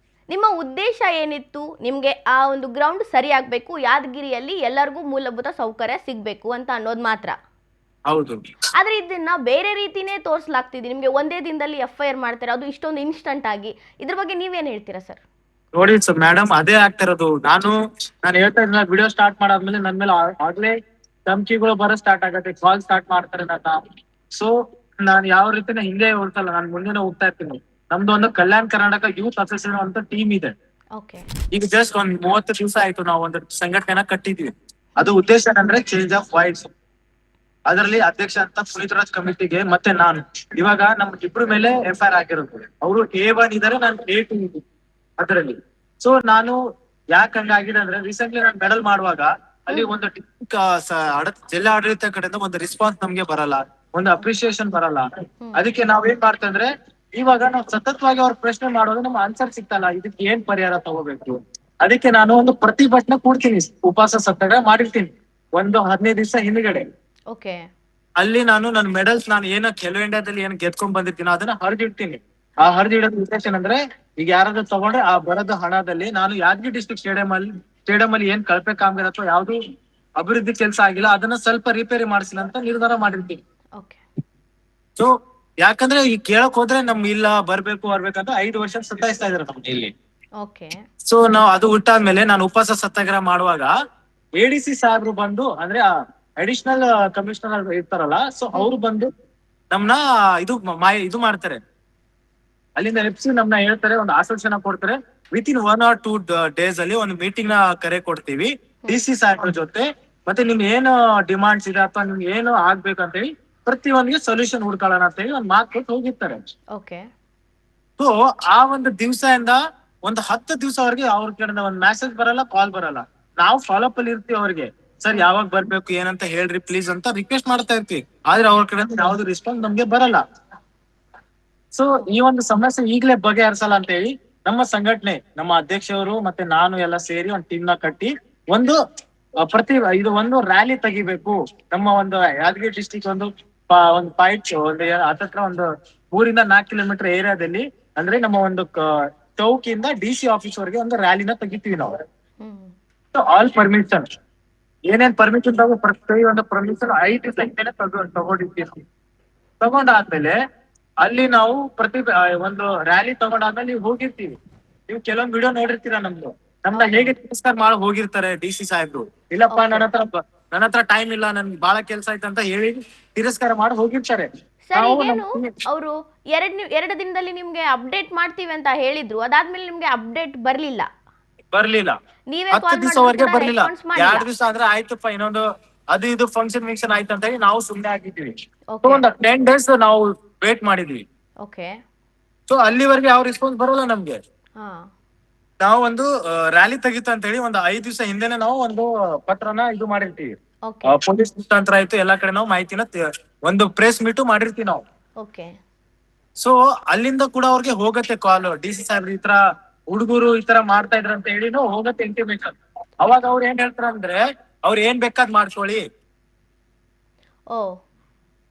ನಿಮ್ಮ ಉದ್ದೇಶ ಏನಿತ್ತು? ನಿಮ್ಗೆ ಆ ಒಂದು ಗ್ರೌಂಡ್ ಸರಿ ಆಗ್ಬೇಕು, ಯಾದಗಿರಿಯಲ್ಲಿ ಎಲ್ಲರಿಗೂ ಮೂಲಭೂತ ಸೌಕರ್ಯ ಸಿಗ್ಬೇಕು ಅಂತ ಅನ್ನೋದು ಮಾತ್ರ. ಹೌದು. ಆದ್ರೆ ಇದನ್ನ ಬೇರೆ ರೀತಿನೇ ತೋರಿಸಲಾಗ್ತಿದೆ. ನಿಮ್ಗೆ ಒಂದೇ ದಿನದಲ್ಲಿ FIR ಮಾಡ್ತಾರೆ, ಅದು ಇಷ್ಟೊಂದು ಇನ್ಸ್ಟಂಟ್ ಆಗಿ. ಇದ್ರ ಬಗ್ಗೆ ನೀವೇನ್ ಹೇಳ್ತೀರಾ ಸರ್? ನೋಡಿ ಸರ್ ಮೇಡಮ್, ಅದೇ ಆಗ್ತಿರೋದು. ನಾನು ಹೇಳ್ತಾ ಇದ್ನ ವಿಡಿಯೋ ಸ್ಟಾರ್ಟ್ ಮಾಡಾದ್ಮೇಲೆ ನನ್ ಮೇಲೆ ಆಗ್ಲೇ ಧಮಕಿಗಳು ಬರೋ ಸ್ಟಾರ್ಟ್ ಆಗತ್ತೆ, ಕಾಲ್ ಸ್ಟಾರ್ಟ್ ಮಾಡ್ತಾರೆ ನನ್ನ. ಸೊ ನಾನು ಯಾವ ರೀತಿನ ಹಿಂದೆ ಹೋಗ್ತಲ್ಲ, ನಾನು ಮುಂದೆನೆ ಹೋಗ್ತಾ ಇರ್ತೀನಿ. ನಮ್ದು ಒಂದು ಕಲ್ಯಾಣ ಕರ್ನಾಟಕ ಯೂತ್ ಅಸೋಸಿಯೇಷನ್ ಅಂತ ಟೀಮ್ ಇದೆ. ಈಗ ಜಸ್ಟ್ ಒಂದ್ 30 ದಿವಸ ಆಯ್ತು ನಾವು ಒಂದು ಸಂಘಟನೆನ ಕಟ್ಟಿದ್ವಿ. ಅದು ಉದ್ದೇಶ ಏನಂದ್ರೆ ಚೇಂಜ್ ಆಫ್ ವಾಯ್ಸ್. ಅದರಲ್ಲಿ ಅಧ್ಯಕ್ಷ ಅಂತ ಪುನೀತ್ ರಾಜ್ ಕಮಿಟಿಗೆ ಮತ್ತೆ ನಾನು ಇವಾಗ ನಮ್ ಇಬ್ರು ಮೇಲೆ FIR ಆಗಿರೋದು. ಅವರು A1 ಇದಾರೆ, ನಾನು A2 ಇದ್ದೀನಿ ಅದರಲ್ಲಿ. ಸೊ ನಾನು ಯಾಕೆ ಹಂಗಾಗಿದೆ ಅಂದ್ರೆ, ರೀಸೆಂಟ್ಲಿ ನಾನು ಮೆಡಲ್ ಮಾಡುವಾಗ ಅಲ್ಲಿ ಒಂದು ಜಿಲ್ಲಾ ಆಡಳಿತ ಕಡೆಯಿಂದ ಒಂದು ರೆಸ್ಪಾನ್ಸ್ ನಮ್ಗೆ ಬರಲ್ಲ, ಒಂದು ಅಪ್ರಿಸಿಯೇಷನ್ ಬರಲ್ಲ. ಅದಕ್ಕೆ ನಾವ್ ಏನ್ ಮಾಡ್ತಂದ್ರೆ, ಇವಾಗ ನಾವು ಸತತವಾಗಿ ಅವ್ರ ಪ್ರಶ್ನೆ ಮಾಡೋದು ನಮ್ಗೆ ಆನ್ಸರ್ ಸಿಗ್ತಲ್ಲ, ಇದಕ್ಕೆ ಏನ್ ಪರಿಹಾರ ತಗೋಬೇಕು. ಅದಕ್ಕೆ ನಾನು ಒಂದು ಪ್ರತಿಭಟನೆ ಕೂಡ್ತೀನಿ, ಉಪವಾಸ ಸತ್ಯಾಗ್ರಹ ಮಾಡಿರ್ತೀನಿ ಒಂದು 15 ದಿವಸ ಹಿಂದ್ಗಡೆ. ಅಲ್ಲಿ ನಾನು ನನ್ನ ಮೆಡಲ್ಸ್ ನಾನು ಖೇಲೋ ಇಂಡಿಯಾದಲ್ಲಿ ಏನ್ ಗೆದ್ಕೊಂಡ್ ಬಂದಿರ್ತೀನೋ ಅದನ್ನ ಹರಿದಿಡ್ತೀನಿ. ಆ ಹರಿದಿಡೋದ್ ಉದ್ದೇಶ ಏನಂದ್ರೆ, ಈಗ ಯಾರಾದ್ರೂ ತಗೊಂಡ್ರೆ ಆ ಬರದ ಹಣದಲ್ಲಿ ನಾನು ಯಾದಗಿರಿ ಡಿಸ್ಟ್ರಿಕ್ಟ್ ಸ್ಟೇಡಿಯಂ ಅಲ್ಲಿ ಏನ್ ಕಳಪೆ ಕಾಮಗಾರಿ ಅಥವಾ ಯಾವ್ದು ಅಭಿವೃದ್ಧಿ ಕೆಲಸ ಆಗಿಲ್ಲ ಅದನ್ನ ಸ್ವಲ್ಪ ರಿಪೇರಿ ಮಾಡಿಸಿಲ್ಲ ಅಂತ ನಿರ್ಧಾರ ಮಾಡಿರ್ತೀನಿ. ಸೊ ಯಾಕಂದ್ರೆ ಈ ಕೇಳಕ್ ಹೋದ್ರೆ ಇಲ್ಲ ಬರ್ಬೇಕು ಬರ್ಬೇಕಂತ 5 ವರ್ಷ ಸತಾಯಿಸ್ತಾ ಇದಾರೆ ನಮ್ಗೆ ಇಲ್ಲಿ. ಸೊ ನಾವು ಅದು ಹುಟ್ಟಾದ್ಮೇಲೆ ನಾನು ಉಪವಾಸ ಸತ್ಯಾಗ್ರಹ ಮಾಡುವಾಗ ADC ಸಾಹೇಬ್ರು ಬಂದು, ಅಂದ್ರೆ ಅಡಿಷನಲ್ ಕಮಿಷನರ್ ಇರ್ತಾರಲ್ಲ, ಸೊ ಅವ್ರು ಬಂದು ನಮ್ನ ಇದು ಮಾಡ್ತಾರೆ, ಅಲ್ಲಿಂದ ಎಪ್ಸಿ ನಮ್ನ ಹೇಳ್ತಾರೆ, ಒಂದು ಆಶ್ವಾಸನ ಕೊಡ್ತಾರೆ. ವಿತ್ ಇನ್ 1 or 2 days ಅಲ್ಲಿ ಒಂದು ಮೀಟಿಂಗ್ ನ ಕರೆ ಕೊಡ್ತೀವಿ DC ಸಾಹೇಬ್ರ ಜೊತೆ. ಮತ್ತೆ ನಿಮ್ ಏನು ಡಿಮಾಂಡ್ಸ್ ಇದೆ ಅಥವಾ ನಿಮ್ಗೆ ಏನು ಆಗ್ಬೇಕಂತ ಹೇಳಿ ಪ್ರತಿಯೊಂದಿಗೆ ಸೊಲ್ಯೂಷನ್ ಹುಡ್ಕೊಳ್ಳೋಣ ಅಂತ ಹೇಳಿ ಒಂದ್ ಮಾತು ಕೊಟ್ಟು ಹೋಗಿರ್ತಾರೆ. ಸೊ ಆ ಒಂದು ದಿವಸದಿಂದ ಒಂದು 10 ದಿವಸವರೆಗೆ ಅವ್ರ ಕಡೆಯಿಂದ ಒಂದ್ ಮೆಸೇಜ್ ಬರಲ್ಲ, ಕಾಲ್ ಬರಲ್ಲ. ನಾವು ಫಾಲೋಅಪ್ ಅಲ್ಲಿ ಇರ್ತೀವಿ ಅವ್ರಿಗೆ, ಸರ್ ಯಾವಾಗ ಬರ್ಬೇಕು ಏನಂತ ಹೇಳ್ರಿ ಪ್ಲೀಸ್ ಅಂತ ರಿಕ್ವೆಸ್ಟ್ ಮಾಡ್ತಾ ಇರ್ತೀವಿ. ಆದ್ರೆ ಅವ್ರ ಕಡೆಯಿಂದ ಯಾವ್ದು ರೆಸ್ಪಾನ್ಸ್ ನಮ್ಗೆ ಬರಲ್ಲ. ಸೊ ಈ ಒಂದು ಸಮಸ್ಯೆ ಈಗಲೇ ಬಗೆಹರಿಸಲ್ಲ ಅಂತ ಹೇಳಿ ನಮ್ಮ ಸಂಘಟನೆ, ನಮ್ಮ ಅಧ್ಯಕ್ಷವರು ಮತ್ತೆ ನಾನು ಎಲ್ಲ ಸೇರಿ ಒಂದು ಟೀಮ್ ನ ಕಟ್ಟಿ ಒಂದು ಒಂದು ರ್ಯಾಲಿ ತೆಗಿಬೇಕು. ನಮ್ಮ ಒಂದು ಯಾದಗಿರಿ ಡಿಸ್ಟಿಕ್ ಒಂದು ಪಾಯಿಂಟ್ ಹತ್ತತ್ರ ಒಂದು 3 ಇಂದ 4 ಕಿಲೋಮೀಟರ್ ಏರಿಯಾದಲ್ಲಿ, ಅಂದ್ರೆ ನಮ್ಮ ಒಂದು ಚೌಕಿಯಿಂದ DC ಆಫೀಸ್ ವರೆಗೆ ಒಂದು ರ್ಯಾಲಿನ ತೆಗಿತೀವಿ ನಾವು. ಆಲ್ ಪರ್ಮಿಷನ್, ಏನೇನ್ ಪರ್ಮಿಷನ್ ಪ್ರತಿ ಒಂದು ಪರ್ಮಿಷನ್ 5 ದಿವಸ ತಗೊಂಡಿರ್ತೀವಿ. ತಗೊಂಡಾದ್ಮೇಲೆ ಅಲ್ಲಿ ನಾವು ಒಂದು ರ್ಯಾಲಿ ತಗೊಂಡಾದ್ಮೇಲೆ ನೀವು ಹೋಗಿರ್ತೀವಿ. ನೀವು ಕೆಲವೊಂದು ವಿಡಿಯೋ ನೋಡಿರ್ತೀರಾ ನಮ್ನ ಹೇಗೆ ತಿರಸ್ಕಾರ ಮಾಡಿ ಹೋಗಿರ್ತಾರೆ DC ಸಾಹೇಬ್ರು. ಇಲ್ಲಪ್ಪ ನನ್ನ ಹತ್ರ ಟೈಮ್ ಇಲ್ಲ, ನನ್ಗೆ ಬಹಳ ಕೆಲ್ಸ ಆಯ್ತು ಅಂತ ಹೇಳಿ ತಿರಸ್ಕಾರ ಮಾಡಿ ಹೋಗಿರ್ತಾರೆ. ಅವರು 2 ದಿನದಲ್ಲಿ ನಿಮ್ಗೆ ಅಪ್ಡೇಟ್ ಮಾಡ್ತೀವಿ ಅಂತ ಹೇಳಿದ್ರು, ಅದಾದ್ಮೇಲೆ ನಿಮ್ಗೆ ಅಪ್ಡೇಟ್ ಬರ್ಲಿಲ್ಲ. 10 ದಿವಸವರೆಗೆ ಬರ್ಲಿಲ್ಲ. 2 ದಿವಸ ಆದ್ರೆ ಆಯ್ತಪ್ಪ, ಇನ್ನೊಂದು ಅದು ಇದು ಫಂಕ್ಷನ್ ಆಯ್ತು ಅಂತ ಹೇಳಿ ನಾವು ಸುಮ್ನೆ ಆಗಿದ್ದೀವಿ. ಒಂದು 10 days ನಾವು ವೇಟ್ ಮಾಡಿದ್ವಿ. ಸೊ ಅಲ್ಲಿವರೆಗೆ ಯಾವ ರೆಸ್ಪಾನ್ಸ್ ಬರೋಲ್ಲ ನಮ್ಗೆ. ನಾವು ಒಂದು ರ್ಯಾಲಿ ತೆಗಿತು ಅಂತ ಹೇಳಿ ಒಂದು 5 ದಿವಸ ಹಿಂದೆನೆ ನಾವು ಒಂದು ಪತ್ರನ ಇದು ಮಾಡಿರ್ತೀವಿ. ಪೊಲೀಸ್ ಮುಖಾಂತರ ಆಯ್ತು, ಎಲ್ಲಾ ಕಡೆ ನಾವು ಮಾಹಿತಿನ ಒಂದು ಪ್ರೆಸ್ ಮೀಟು ಮಾಡಿರ್ತೀವಿ ನಾವು. ಸೊ ಅಲ್ಲಿಂದ ಕೂಡ ಅವ್ರಿಗೆ ಹೋಗತ್ತೆ ಕಾಲ್, DC ಸಾಹೇಬ್ರು ಈ ತರ ಹುಡುಗರು ಈ ತರ ಮಾಡ್ತಾ ಇದ್ರ ಅಂತ ಹೇಳಿ ಹೋಗತ್ತೆ ಇಂಟಿಮೇಷನ್. ಅವಾಗ ಅವ್ರು ಏನ್ ಹೇಳ್ತಾರ ಅಂದ್ರೆ, ಅವ್ರು ಏನ್ ಬೇಕಾದ್ ಮಾಡ್ಕೊಳ್ಳಿ,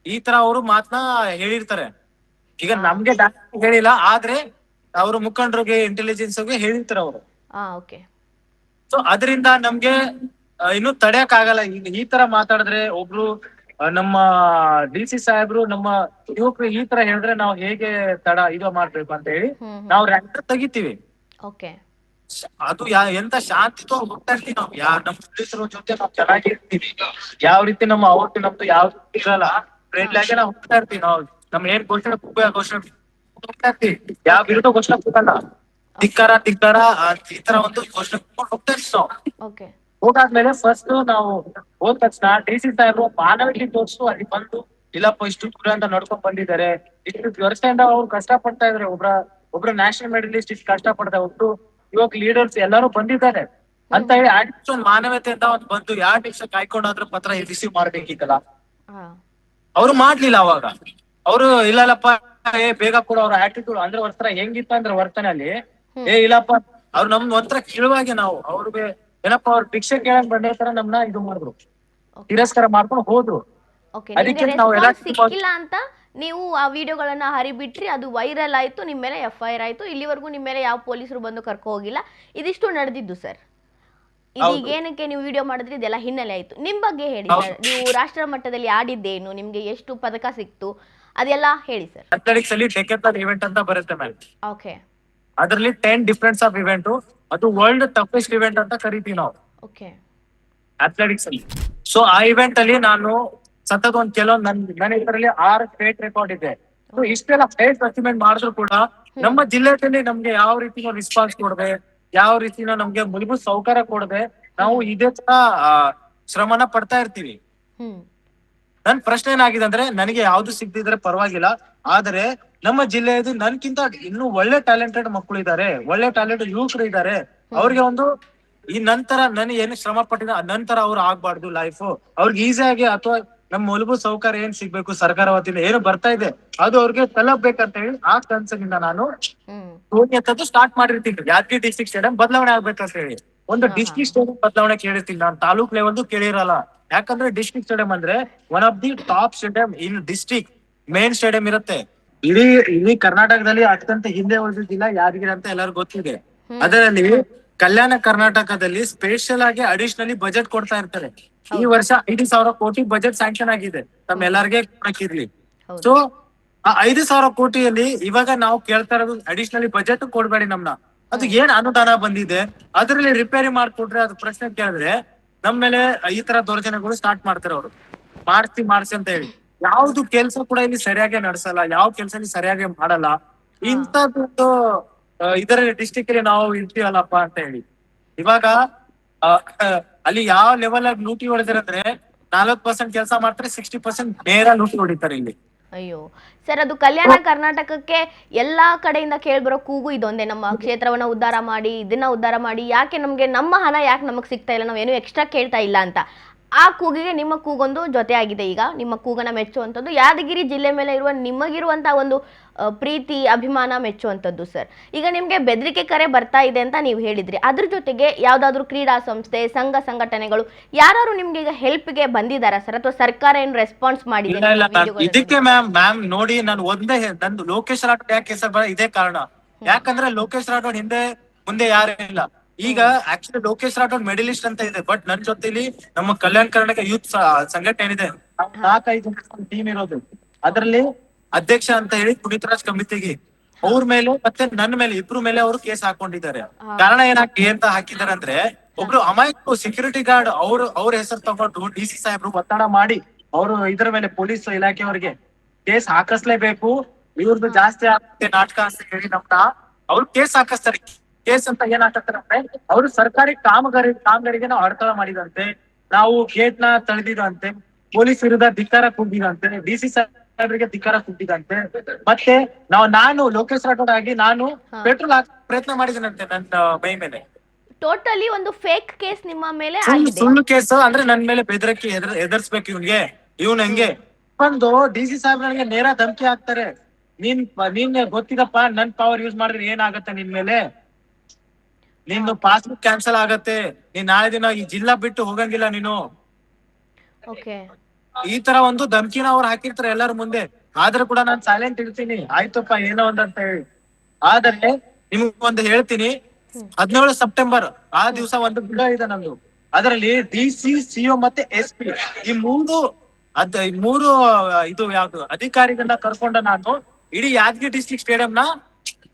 ಈ ತರ ಅವರು ಮಾತನ್ನ ಹೇಳಿರ್ತಾರೆ. ಈಗ ನಮ್ಗೆ ಹೇಳಿಲ್ಲ, ಆದ್ರೆ ಅವ್ರ ಮುಖಂಡರಿಗೆ ಇಂಟೆಲಿಜೆನ್ಸ್ ಹೇಳಿರ್ತಾರೆ ಅವರು. ಸೊ ಅದರಿಂದ ನಮ್ಗೆ ಇನ್ನು ತಡೆಯಕ್ ಆಗಲ್ಲ. ಈ ತರ ಮಾತಾಡಿದ್ರೆ ಒಬ್ರು ನಮ್ಮ DC ಸಾಹೇಬ್ರು ನಮ್ಮ ಯುವಕರು ಈ ತರ ಹೇಳಿದ್ರೆ ನಾವು ಹೇಗೆ ಇದು ಮಾಡ್ಬೇಕು ಅಂತ ಹೇಳಿ ನಾವು ರ್ಯಾಂಕ್ ತೆಗಿತೀವಿ. ಓಕೆ. ಅದು ಎಂತ ಶಾಂತಿతో ಹೋಗ್ತಾ ಇರ್ತೀವಿ ನಾವು. ನಮ್ಮ ಪೊಲೀಸರ ಜೊತೆ ನಾವು ಚೆನ್ನಾಗಿರ್ತೀವಿ. ಯಾವ ರೀತಿ ನಮ್ದು ಯಾವ್ದು ಇರಲ್ಲ, ಫ್ರೆಂಡ್ಲಿ ಆಗಿ ನಾವು ಹೋಗ್ತಾ ಇರ್ತೀವಿ. ನಾವು ನಮ್ಮ ಏನ್ ಘೋಷಣೆ ಹೋಗ್ತಾ ಇರ್ತೀವಿ. ಯಾವ ವಿರುದ್ಧ ಘೋಷಣೆ ಕೂಗಲ್ಲ. ಧಿಕ್ಕಾರ ಈ ತರ ಒಂದು ಘೋಷಣೆ ಹೋಗ್ತಾ ಇರ್ತೀವಿ ನಾವು. ಓಕೆ. ಹೋಗಾದ್ಮೇಲೆ ಫಸ್ಟ್ ನಾವು ಹೋದ ತಕ್ಷಣ DC ಸಾಹೇಬ್ರು ಮಾನವೀಯತೆ ತೋರಿಸು ಅಲ್ಲಿ ಬಂದು, ಇಲ್ಲಪ್ಪ ಇಷ್ಟು ದೂರ ಅಂತ ನಡ್ಕೊಂಡ್ ಬಂದಿದ್ದಾರೆ, ಇಷ್ಟು ವರ್ಷದಿಂದ ಅವ್ರು ಕಷ್ಟ ಪಡ್ತಾ ಇದಾರೆ. ಒಬ್ರು ನ್ಯಾಷನಲ್ ಮೆಡಲಿಸ್ಟ್ ಇಷ್ಟು ಕಷ್ಟ ಪಡ್ತಾರೆ, ಒಬ್ರು ಯುವಕ ಲೀಡರ್ಸ್ ಎಲ್ಲರೂ ಬಂದಿದ್ದಾರೆ ಅಂತ ಹೇಳಿ ಆಟಿಟ್ಯೂಡ್ ಒಂದು ಮಾನವೀಯತೆಯಿಂದ ಒಂದು ಬಂದು 2 ನಿಮಿಷ ಕಾಯ್ಕೊಂಡಾದ್ರೂ ಪತ್ರ ರಿಸೀವ್ ಮಾಡ್ಬೇಕಿತ್ತಲ್ಲ. ಅವ್ರು ಮಾಡ್ಲಿಲ್ಲ. ಅವಾಗ ಅವ್ರು ಇಲ್ಲಲ್ಲಪ್ಪ ಬೇಗ ಕೂಡ ಅವ್ರ ಆಟಿಟ್ಯೂಡ್ ಅಂದ್ರೆ ಒಂಥರ ಹೆಂಗಿತ್ತ ಅಂದ್ರೆ ವರ್ತನೆ ಅಲ್ಲಿ, ಇಲ್ಲಪ್ಪ ಅವ್ರು ನಮ್ದು ಒಂಥರ ಕಿಳುವಾಗೆ ನಾವು ಅವ್ರಿಗೆ ಏನಪ್ಪ ಅವ್ರ ಭಿಕ್ಷೆ ಕೇಳಕ್ ಬಂದಿರ್ತಾರ, ನಮ್ನ ಇದು ಮಾಡಿದ್ರು, ತಿರಸ್ಕಾರ ಮಾಡ್ಕೊಂಡು ಹೋದ್ರು. ಅದಕ್ಕೆ ನಾವೆಲ್ಲ ಸಿಕ್ಕಿಲ್ಲ ಅಂತ ನೀವು ಆ ವಿಡಿಯೋಗಳನ್ನ ಹರಿಬಿಟ್ರಿ, ಅದು ವೈರಲ್ ಆಯ್ತು, ನಿಮ್ ಮೇಲೆ FIR ಆಯ್ತು. ಇಲ್ಲಿವರೆಗೂ ನಿಮ್ ಮೇಲೆ ಯಾವ ಪೊಲೀಸರು ಬಂದು ಕರ್ಕೊ ಹೋಗಿಲ್ಲ. ಇದಿಷ್ಟು ನಡೆದಿದ್ದು ಸರ್. ಇದೀಗ ಏನಕ್ಕೆ ನೀವು ವಿಡಿಯೋ ಮಾಡಿದ್ರಿ, ಇದೆಲ್ಲ ಹಿನ್ನೆಲೆ ಆಯ್ತು. ನಿಮ್ ಬಗ್ಗೆ ಹೇಳಿ ಸರ್. ನೀವು ರಾಷ್ಟ್ರ ಮಟ್ಟದಲ್ಲಿ ಆಡಿದ್ದೇನು, ನಿಮ್ಗೆ ಎಷ್ಟು ಪದಕ ಸಿಕ್ತು, ಅದೆಲ್ಲ ಹೇಳಿ ಸರ್. ಅಥ್ಲೆಟಿಕ್ಸ್ ಅಲ್ಲಿ ಡೆಕೆಥಾನ್ ಇವೆಂಟ್ ಅಂತ ಬರುತ್ತೆ ಮ್ಯಾಮ್. ಓಕೆ. ಅದರಲ್ಲಿ 10 ಡಿಫ್ರೆನ್ಸ್ ಆಫ್ ಇವೆಂಟ್, ಅದು ವರ್ಲ್ಡ್ ಟಫೆಸ್ಟ್ ಇವೆಂಟ್ ಅಂತ ಕರಿತೀವಿ ನಾವು ಓಕೆ ಅಥ್ಲೆಟಿಕ್ಸ್ ಅಲ್ಲಿ. ಸೊ ಆ ಇವೆಂಟ್ ಅಲ್ಲಿ ನಾನು ಸತತ ಕೆಲವೊಂದು ನನ್ನ ಇದರಲ್ಲಿ 6 ಸ್ಟೇಟ್ ರೆಕಾರ್ಡ್ ಇದೆ. ಸೊ ಇಷ್ಟೆಲ್ಲ ಸ್ಟೇಟ್ ಅಚೀವ್ಮೆಂಟ್ ಮಾಡಿದ್ರು ಕೂಡ ನಮ್ಮ ಜಿಲ್ಲೆಯಲ್ಲಿ ನಮ್ಗೆ ಯಾವ ರೀತಿ ರೆಸ್ಪಾನ್ಸ್ ಕೊಡದೆ, ಯಾವ ರೀತಿ ನಮ್ಗೆ ಮೂಲಭೂತ ಸೌಕರ್ಯ ಕೊಡದೆ ನಾವು ಇದೇ ತರ ಶ್ರಮನ ಪಡ್ತಾ ಇರ್ತೀವಿ. ನನ್ ಪ್ರಶ್ನೆ ಏನಾಗಿದೆ ಅಂದ್ರೆ, ನನಗೆ ಯಾವ್ದು ಸಿಗ್ದಿದ್ರೆ ಪರವಾಗಿಲ್ಲ, ಆದ್ರೆ ನಮ್ಮ ಜಿಲ್ಲೆಯದು ನನ್ಕಿಂತ ಇನ್ನೂ ಒಳ್ಳೆ ಟ್ಯಾಲೆಂಟೆಡ್ ಮಕ್ಕಳು ಇದ್ದಾರೆ, ಒಳ್ಳೆ ಟ್ಯಾಲೆಂಟೆಡ್ ಯುವಕರು ಇದ್ದಾರೆ. ಅವ್ರಿಗೆ ಒಂದು ಈ ನಂತರ ನನ್ ಏನು ಶ್ರಮ ಪಟ್ಟಿದ ನಂತರ ಅವ್ರು ಆಗ್ಬಾರ್ದು ಲೈಫ್ ಅವ್ರಿಗೆ ಈಸಿಯಾಗಿ, ಅಥವಾ ನಮ್ಮ ಮೂಲಭೂತ ಸೌಕರ್ಯ ಏನ್ ಸಿಗ್ಬೇಕು ಸರ್ಕಾರ ವತಿಯಿಂದ ಏನು ಬರ್ತಾ ಇದೆ ಅದು ಅವ್ರಿಗೆ ತಲುಪಬೇಕಂತ ಹೇಳಿ ಆ ಕನ್ಸಿನಿಂದ ನಾನು ಧೋನಿ ಸ್ಟಾರ್ಟ್ ಮಾಡಿರ್ತೀನಿ. ಯಾದಗಿರಿ ಡಿಸ್ಟ್ರಿಕ್ಟ್ ಸ್ಟೇಡಿಯಂ ಬದಲಾವಣೆ ಆಗ್ಬೇಕಂತ ಹೇಳಿ ಒಂದು ಡಿಸ್ಟ್ರಿಕ್ಟ್ ಸ್ಟೇಡಿಯಂ ಬದಲಾವಣೆ ಕೇಳಿರ್ತೀನಿ ನಾನು, ತಾಲೂಕ್ ಲೆವೆಲ್ ಕೇಳಿರಲ್ಲ. ಯಾಕಂದ್ರೆ ಡಿಸ್ಟ್ರಿಕ್ಟ್ ಸ್ಟೇಡಿಯಂ ಅಂದ್ರೆ one of the top stadium in district, main stadium ಇರುತ್ತೆ. ಇಡೀ ಕರ್ನಾಟಕದಲ್ಲಿ ಅತ್ಯಂತ ಹಿಂದೆ ಉಳಿದಿಲ್ಲ ಯಾದಗಿರಿ ಅಂತ ಎಲ್ಲರಿಗೂ ಗೊತ್ತಿದೆ. ಅದರಲ್ಲಿ ಕಲ್ಯಾಣ ಕರ್ನಾಟಕದಲ್ಲಿ ಸ್ಪೆಷಲ್ ಆಗಿ ಅಡಿಷನಲಿ ಬಜೆಟ್ ಕೊಡ್ತಾ ಇರ್ತಾರೆ. ಈ ವರ್ಷ 5,000 ಕೋಟಿ ಬಜೆಟ್ ಸ್ಯಾಂಕ್ಷನ್ ಆಗಿದೆ, ತಮ್ಮ ಎಲ್ಲರಿಗೆ ಕೊಡಕ್ಕಿರ್ಲಿ. ಸೊ ಆ 5,000 ಕೋಟಿಯಲ್ಲಿ ಇವಾಗ ನಾವು ಕೇಳ್ತಾ ಇರೋದು ಅಡಿಷನಲಿ ಬಜೆಟ್ ಕೊಡ್ಬೇಡಿ ನಮ್ನ, ಅದು ಏನ್ ಅನುದಾನ ಬಂದಿದೆ ಅದರಲ್ಲಿ ರಿಪೇರಿ ಮಾಡ್ಕೊಟ್ರೆ, ಅದು ಪ್ರಶ್ನೆ ಕೇಳಿದ್ರೆ ನಮ್ ಮೇಲೆ ಈ ತರ ದೌರ್ಜನ್ಯಗಳು ಸ್ಟಾರ್ಟ್ ಮಾಡ್ತಾರೆ ಅವರು. ಮಾಡ್ಸಿ ಅಂತ ಹೇಳಿ ಯಾವ್ದು ಕೆಲ್ಸ ಕೂಡ ಇಲ್ಲಿ ಸರಿಯಾಗಿ ನಡೆಸಲ್ಲ, ಯಾವ ಕೆಲ್ಸ ಇಲ್ಲಿ ಸರಿಯಾಗಿ ಮಾಡಲ್ಲ. ಇಂಥದ್ದು ಇದರ ಡಿಸ್ಟಿಕ್ ಅಲ್ಲಿ ನಾವು ಇರ್ತೀವಲ್ಲಪ್ಪ ಅಂತ ಹೇಳಿ ಇವಾಗ ಅಲ್ಲಿ ಯಾವ ಲೆವೆಲ್ ಆಗಿ ಲೂಟಿ ಹೊಡೆದಿರಂದ್ರೆ 40% ಕೆಲಸ ಮಾಡ್ತಾರೆ, 60% ನೇರ ಲೂಟಿ ಹೊಡಿತಾರೆ ಇಲ್ಲಿ. ಅಯ್ಯೋ ಸರ್, ಅದು ಕಲ್ಯಾಣ ಕರ್ನಾಟಕಕ್ಕೆ ಎಲ್ಲಾ ಕಡೆಯಿಂದ ಕೇಳ್ಬರೋ ಕೂಗು ಇದೊಂದೇ, ನಮ್ಮ ಕ್ಷೇತ್ರವನ್ನ ಉದ್ಧಾರ ಮಾಡಿ, ಇದನ್ನ ಉದ್ಧಾರ ಮಾಡಿ, ಯಾಕೆ ನಮ್ಗೆ ನಮ್ಮ ಹಣ ಯಾಕೆ ನಮಗ್ ಸಿಗ್ತಾ ಇಲ್ಲ, ನಾವೇನು ಎಕ್ಸ್ಟ್ರಾ ಕೇಳ್ತಾ ಇಲ್ಲ ಅಂತ. ಆ ಕೂಗಿಗೆ ನಿಮ್ಮ ಕೂಗೊಂದು ಜೊತೆ ಆಗಿದೆ. ಈಗ ನಿಮ್ಮ ಕೂಗನ ಮೆಚ್ಚುವಂಥದ್ದು ಯಾದಗಿರಿ ಜಿಲ್ಲೆ ಮೇಲೆ ಇರುವ ನಿಮಗಿರುವಂತಹ ಒಂದು ಪ್ರೀತಿ ಅಭಿಮಾನ ಮೆಚ್ಚುವಂಥದ್ದು ಸರ್. ಈಗ ನಿಮ್ಗೆ ಬೆದರಿಕೆ ಕರೆ ಬರ್ತಾ ಇದೆ ಅಂತ ನೀವು ಹೇಳಿದ್ರಿ, ಅದ್ರ ಜೊತೆಗೆ ಯಾವ್ದಾದ್ರು ಕ್ರೀಡಾ ಸಂಸ್ಥೆ, ಸಂಘ ಸಂಘಟನೆಗಳು ಯಾರು ನಿಮ್ಗೆ ಈಗ ಹೆಲ್ಪ್ಗೆ ಬಂದಿದಾರ ಸರ್, ಅಥವಾ ಸರ್ಕಾರ ಏನು ರೆಸ್ಪಾನ್ಸ್ ಮಾಡಿದೆ? ಇದಕ್ಕೆ ಮ್ಯಾಮ್ ನೋಡಿ, ನಾನು ಒಂದೇ ನಂದು ಲೋಕೇಶ್ ರಾಠೋಡ್ ಯಾಕೆ ಹೆಸರು ಇದೇ ಕಾರಣ. ಯಾಕಂದ್ರೆ ಲೋಕೇಶ್ ರಾಠೋಡ್ ಹಿಂದೆ ಮುಂದೆ ಯಾರು ಇಲ್ಲ. ಈಗ ಆಕ್ಚುಲಿ ಲೋಕೇಶ್ ರಾಠೋಡ್ ಮೆಡಲಿಸ್ಟ್ ಅಂತ ಇದೆ, ಬಟ್ ನನ್ ಜೊತೆಲಿ ನಮ್ಮ ಕಲ್ಯಾಣ ಕರ್ನಾಟಕ ಯೂತ್ ಸಂಘಟನೆ ಏನಿದೆ 4-5 ಟೀಮ್ ಇರೋದು, ಅದರಲ್ಲಿ ಅಧ್ಯಕ್ಷ ಅಂತ ಹೇಳಿ ಪುನೀತ್ ರಾಜ್ ಕಮಿಟಿಗೆ ಅವ್ರ ಮೇಲೆ ಮತ್ತೆ ನನ್ನ ಮೇಲೆ ಇಬ್ರು ಮೇಲೆ ಅವರು ಕೇಸ್ ಹಾಕೊಂಡಿದ್ದಾರೆ. ಕಾರಣ ಏನಾಗಿ ಅಂತ ಹಾಕಿದ್ದಾರೆ ಅಂದ್ರೆ, ಒಬ್ರು ಅಮಾಯಕ ಸೆಕ್ಯೂರಿಟಿ ಗಾರ್ಡ್ ಅವ್ರ ಹೆಸರು ತಗೊಂಡು DC ಸಾಹೇಬ್ರು ಒತ್ತಡ ಮಾಡಿ ಅವರು ಇದರ ಮೇಲೆ ಪೊಲೀಸ್ ಇಲಾಖೆಯವರಿಗೆ ಕೇಸ್ ಹಾಕಿಸ್ಲೇಬೇಕು, ಇವ್ರದ್ದು ಜಾಸ್ತಿ ಆಗುತ್ತೆ ನಾಟಕ ಅಂತ ಹೇಳಿ ನಮ್ನ ಅವ್ರು ಕೇಸ್ ಹಾಕಿಸ್ತಾರೆ. ಕೇಸ್ ಅಂತ ಏನ್ ಹಾಕತ್ತಾರೆ ಅಂದ್ರೆ, ಅವರು ಸರ್ಕಾರಿ ಕಾಮಗಾರಿಗೆ ನಾವು ಹಡತಾಳ ಮಾಡಿದಂತೆ, ನಾವು ಗೇಟ್ ನ ತಳೆದಿದಂತೆ, ಪೊಲೀಸ್ ವಿರುದ್ಧ ಧಿಕ್ಕಾರ ಕೂಗಿದಂತೆ, DC ಸಾಹೇಬ್ರಿಗೆ ಧಿಕ್ಕಾರ ಕೂಗಿದಂತೆ, ಮತ್ತೆ ನಾನು ಲೋಕೇಶ್ ರಾಠೋಡ್ ಆಗಿ ನಾನು ಪೆಟ್ರೋಲ್ ಹಾಕಿ ಪ್ರಯತ್ನ ಮಾಡಿದನಂತೆ ನನ್ನ ಮೈ ಮೇಲೆ. ಟೋಟಲಿ ಒಂದು ಫೇಕ್ ಕೇಸ್ ನಿಮ್ಮ ಮೇಲೆ ಸುಳ್ಳು ಕೇಸ್ ಅಂದ್ರೆ ನನ್ ಮೇಲೆ ಬೆದರಿಕೆ ಎದುರಿಸ್ಬೇಕು ಇವ್ನ್ ಹಂಗೆ ಒಂದು DC ಸಾಹೇಬ್ ನನಗೆ ನೇರ ಧಮಕಿ ಹಾಕ್ತಾರೆ. ನೀನ್ ಗೊತ್ತಿದಪ್ಪ, ನನ್ ಪವರ್ ಯೂಸ್ ಮಾಡಿದ್ರೆ ಏನಾಗತ್ತೆ ನಿನ್ ಮೇಲೆ, ನಿನ್ನ ಪಾಸ್ಬುಕ್ ಕ್ಯಾನ್ಸಲ್ ಆಗತ್ತೆ, ನೀನ್ ನಾಳೆ ದಿನ ಈ ಜಿಲ್ಲಾ ಬಿಟ್ಟು ಹೋಗಂಗಿಲ್ಲ ನೀನು, ಈ ತರ ಒಂದು ಧಮಕಿನ ಅವ್ರು ಹಾಕಿರ್ತಾರೆ ಎಲ್ಲರ ಮುಂದೆ. ಆದ್ರೂ ಕೂಡ ನಾನ್ ಸೈಲೆಂಟ್ ಇರ್ತೀನಿ, ಆಯ್ತಪ್ಪ ಏನೋ ಒಂದಂತ ಹೇಳಿ. ಆದ್ರೆ ನಿಮ್ಗ್ ಒಂದು ಹೇಳ್ತೀನಿ, 17 ಸೆಪ್ಟೆಂಬರ್ ಆ ದಿವಸ ಒಂದು ವಿಡಿಯೋ ಇದೆ ನಮ್ದು, ಅದರಲ್ಲಿ DC, CO ಮತ್ತೆ SP ಈ 3 ಈ ಮೂರು ಇದು ಯಾವ್ದು ಅಧಿಕಾರಿಗಳನ್ನ ಕರ್ಕೊಂಡ ನಾನು ಇಡೀ ಯಾದಗಿರಿ ಡಿಸ್ಟ್ರಿಕ್ಟ್ ಸ್ಟೇಡಿಯಂನ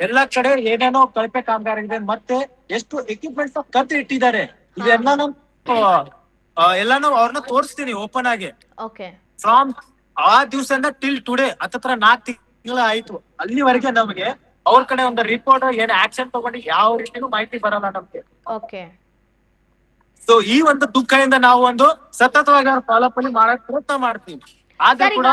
ಎಲ್ಲಾ ಕಡೆ ಏನೇನೋ ಕಳಪೆ ಕಾಮಗಾರಿ ಇದೆ, ಮತ್ತೆ ಎಷ್ಟು ಎಕ್ವಿಪ್ಮೆಂಟ್ಸ್ ಕತ್ತು ಇಟ್ಟಿದ್ದಾರೆ, ಇದೆಲ್ಲಾನು ಎಲ್ಲಾನು ಅವ್ರನ್ನ ತೋರಿಸ್ತೀನಿ ಓಪನ್ ಆಗಿ. ಓಕೆ. ಫ್ರಾಮ್ ಆ ದಿವಸದಿಂದ ಟಿಲ್ ಟುಡೇ ಹತ್ತತ್ರ 4 ತಿಂಗಳ ಆಯ್ತು. ಅಲ್ಲಿವರೆಗೆ ನಮಗೆ ಅವ್ರ ಕಡೆ ಒಂದು ರಿಪೋರ್ಟ್ ಏನ್ ಆಕ್ಷನ್ ತಗೊಂಡು ಯಾವ ರೀತಿನೂ ಮಾಹಿತಿ ಬರಲ್ಲ ನಮ್ಗೆ. ಓಕೆ. ಸೊ ಈ ಒಂದು ದುಃಖದಿಂದ ನಾವು ಒಂದು ಸತತವಾಗಿ ಅವ್ರ ಫಾಲೋಅಪ್ ಅಲ್ಲಿ ಮಾಡಕ್ ಪ್ರಯತ್ನ ಮಾಡ್ತೀವಿ. ಆದ್ರೂ ಕೂಡ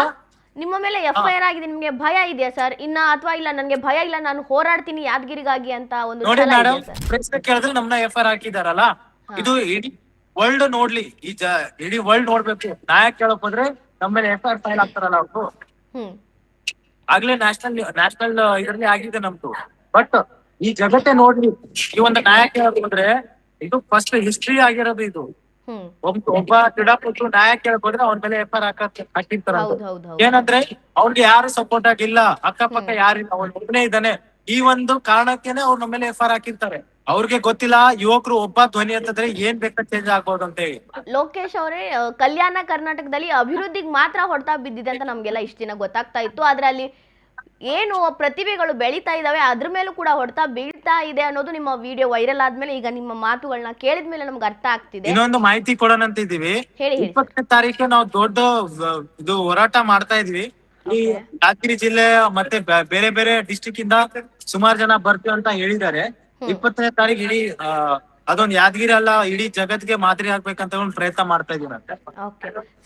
ನಿಮ್ಮ ಮೇಲೆ FIR ಆಗಿದೆ, ನಿಮ್ಗೆ ಭಯ ಇದೆಯಾ ಸರ್ ಇನ್ನ, ಅಥವಾ ಇಲ್ಲ ನನ್ಗೆ ಭಯ ಇಲ್ಲ ನಾನು ಹೋರಾಡ್ತೀನಿ ಯಾದಗಿರಿಗಾಗಿ ಅಂತ ಒಂದು ನೋಡಿ ಮೇಡಮ್, ಪ್ರಶ್ನೆ ಕೇಳಿದ್ರೆ ನಮ್ನ FIR ಹಾಕಿದಾರಲ್ಲ, ಇದು ಇಡೀ ವರ್ಲ್ಡ್ ನೋಡ್ಲಿ, ಇಡೀ ವರ್ಲ್ಡ್ ನೋಡ್ಬೇಕು. ನ್ಯಾಯ ಕೇಳಕ್ ಹೋದ್ರೆ ನಮ್ಮ ಮೇಲೆ FIR ಫೈಲ್ ಆಗ್ತಾರಲ್ಲ ಅವ್ರು, ಆಗ್ಲೇ ನ್ಯಾಷನಲ್ ಇದ್ರಲ್ಲಿ ಆಗಿದೆ ನಮ್ದು. ಬಟ್ ಈ ಜಗತ್ತೇ ನೋಡ್ಲಿ, ಈ ಒಂದು ನ್ಯಾಯ ಕೇಳಕ್ ಹೋದ್ರೆ ಇದು ಫಸ್ಟ್ ಹಿಸ್ಟ್ರಿ ಆಗಿರೋದು. ಇದು ಒಬ್ಬ ಕ್ರೀಡಾಪಟು ನ್ಯಾಯ ಕೇಳಕ್ ಹೋದ್ರೆ ಅವ್ರ ಮೇಲೆ FIR ಹಾಕಿರ್ತಾರ. ಏನಂದ್ರೆ ಅವ್ರಿಗೆ ಯಾರು ಸಪೋರ್ಟ್ ಆಗಿಲ್ಲ, ಅಕ್ಕಪಕ್ಕ ಯಾರಿಲ್ಲ, ಅವ್ನು ಒಬ್ಬನೇ ಇದ್ದಾನೆ. ಈ ಒಂದು ಕಾರಣಕ್ಕೇನೆ ಅವ್ರ ನಮ್ಮ ಮೇಲೆ FIR ಹಾಕಿರ್ತಾರೆ. ಅವ್ರಿಗೆ ಗೊತ್ತಿಲ್ಲ ಯುವಕರು ಒಬ್ಬ ಧ್ವನಿ ಅಂತಂದ್ರೆ ಏನ್ ಬೇಕಾದ ಚೇಂಜ್ ಆಗ್ಬೋದು ಅಂತ ಹೇಳಿ. ಲೋಕೇಶ್ ಅವರೇ, ಕಲ್ಯಾಣ ಕರ್ನಾಟಕದಲ್ಲಿ ಅಭಿವೃದ್ಧಿಗೆ ಮಾತ್ರ ಹೊಡೆತ ಬಿದ್ದಿದೆ ಅಂತ ನಮ್ಗೆಲ್ಲ ಇಷ್ಟ ದಿನ ಗೊತ್ತಾಗ್ತಾ ಇತ್ತು, ಆದ್ರೆ ಅಲ್ಲಿ ಏನು ಪ್ರತಿಭೆಗಳು ಬೆಳೀತಾ ಇದಾವೆ ಅದ್ರ ಮೇಲೂ ಕೂಡ ಹೊಡೆತ ಬೀಳ್ತಾ ಇದೆ ಅನ್ನೋದು ನಿಮ್ಮ ವಿಡಿಯೋ ವೈರಲ್ ಆದ್ಮೇಲೆ, ಈಗ ನಿಮ್ಮ ಮಾತುಗಳನ್ನ ಕೇಳಿದ್ಮೇಲೆ ನಮ್ಗೆ ಅರ್ಥ ಆಗ್ತಿದೆ. ಇನ್ನೊಂದು ಮಾಹಿತಿ ಕೊಡೋಣ ಅಂತ ಇದ್ದೀವಿ. 20ನೇ ತಾರೀಕು ನಾವು ದೊಡ್ಡ ಇದು ಹೋರಾಟ ಮಾಡ್ತಾ ಇದ್ವಿ. ಈ ಯಾದಗಿರಿ ಜಿಲ್ಲೆ ಮತ್ತೆ ಬೇರೆ ಬೇರೆ ಡಿಸ್ಟ್ರಿಕ್ಟ್ ಇಂದ ಸುಮಾರು ಜನ ಬರ್ತೀವಿ ಅಂತ ಹೇಳಿದ್ದಾರೆ. 20ನೇ ತಾರೀಕು ಇಡೀ ಅದೊಂದು ಯಾದಗಿರಿ ಅಲ್ಲ, ಇಡೀ ಜಗತ್ಗೆ ಮಾದರಿ ಆಗ್ಬೇಕಂತ ಒಂದು ಪ್ರಯತ್ನ ಮಾಡ್ತಾ ಇದೀವಿ.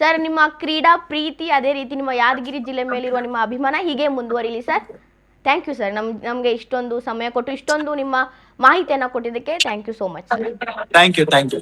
ಸರ್, ನಿಮ್ಮ ಕ್ರೀಡಾ ಪ್ರೀತಿ ಅದೇ ರೀತಿ ನಿಮ್ಮ ಯಾದಗಿರಿ ಜಿಲ್ಲೆ ಮೇಲಿರುವ ನಿಮ್ಮ ಅಭಿಮಾನ ಹೀಗೆ ಮುಂದುವರಿಲಿ ಸರ್. ಥ್ಯಾಂಕ್ ಯು ಸರ್, ನಮ್ಗೆ ಇಷ್ಟೊಂದು ಸಮಯ ಕೊಟ್ಟು ಇಷ್ಟೊಂದು ನಿಮ್ಮ ಮಾಹಿತಿಯನ್ನ ಕೊಟ್ಟಿದ್ದಕ್ಕೆ thank you so much. Thank you.